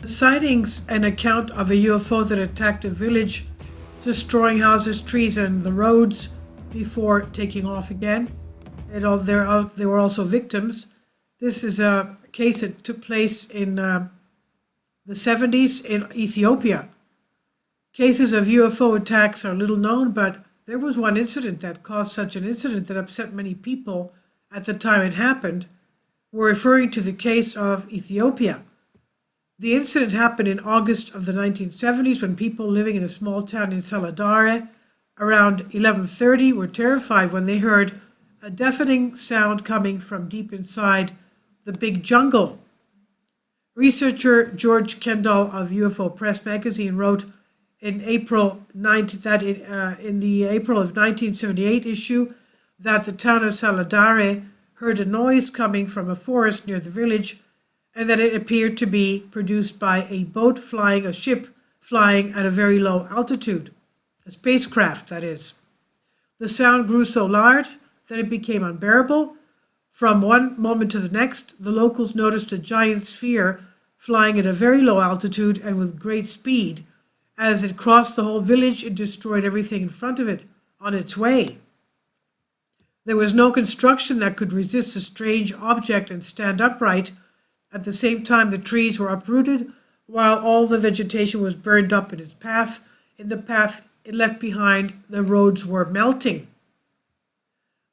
The sightings an account of a UFO that attacked a village, destroying houses, trees, and the roads before taking off again. There were also victims. This is a case that took place in the 70s in Ethiopia. Cases of UFO attacks are little known, but there was one incident that caused such an incident that upset many people at the time it happened. We're referring to the case of Ethiopia. The incident happened in August of the 1970s when people living in a small town in Saladare around 11:30 were terrified when they heard a deafening sound coming from deep inside the big jungle. Researcher George Kendall of UFO Press magazine wrote in the April of 1978 issue that the town of Saladare heard a noise coming from a forest near the village, and that it appeared to be produced by a ship flying at a very low altitude, a spacecraft, that is. The sound grew so large that it became unbearable. From one moment to the next, the locals noticed a giant sphere flying at a very low altitude and with great speed. As it crossed the whole village, it destroyed everything in front of it on its way. There was no construction that could resist the strange object and stand upright. At the same time, the trees were uprooted, while all the vegetation was burned up in its path. In the path it left behind, the roads were melting.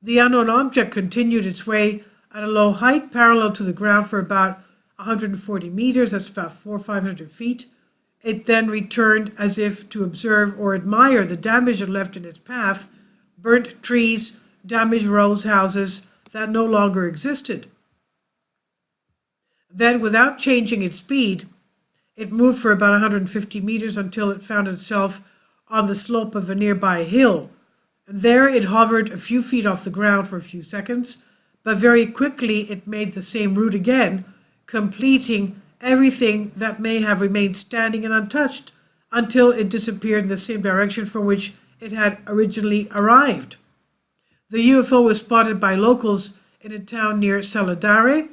The unknown object continued its way at a low height, parallel to the ground for about 140 meters, that's about 400 or 500 feet. It then returned as if to observe or admire the damage it left in its path, burnt trees, damaged roads, houses that no longer existed. Then, without changing its speed, it moved for about 150 meters until it found itself on the slope of a nearby hill. And there it hovered a few feet off the ground for a few seconds, but very quickly it made the same route again, completing everything that may have remained standing and untouched until it disappeared in the same direction from which it had originally arrived. The UFO was spotted by locals in a town near Saladare.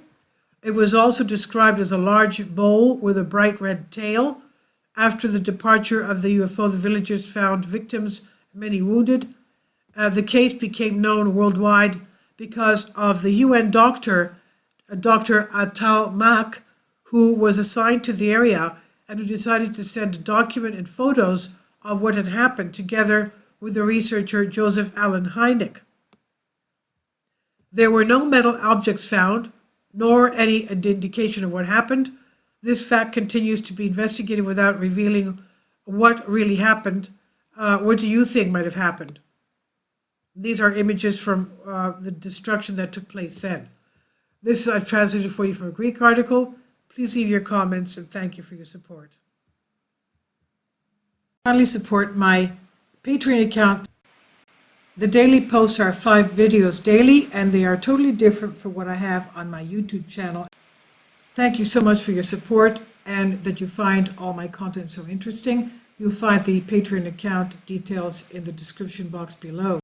It was also described as a large bowl with a bright red tail. After the departure of the UFO, the villagers found victims, many wounded. The case became known worldwide because of the UN doctor, Dr. Atal Mak, who was assigned to the area and who decided to send a document and photos of what had happened together with the researcher Joseph Allen Hynek. There were no metal objects found, nor any indication of what happened. This fact continues to be investigated without revealing what really happened. What do you think might have happened? These are images from the destruction that took place then. This I've translated for you from a Greek article. Please leave your comments and thank you for your support. Kindly support my Patreon account. The daily posts are 5 videos daily, and they are totally different from what I have on my YouTube channel. Thank you so much for your support and that you find all my content so interesting. You'll find the Patreon account details in the description box below.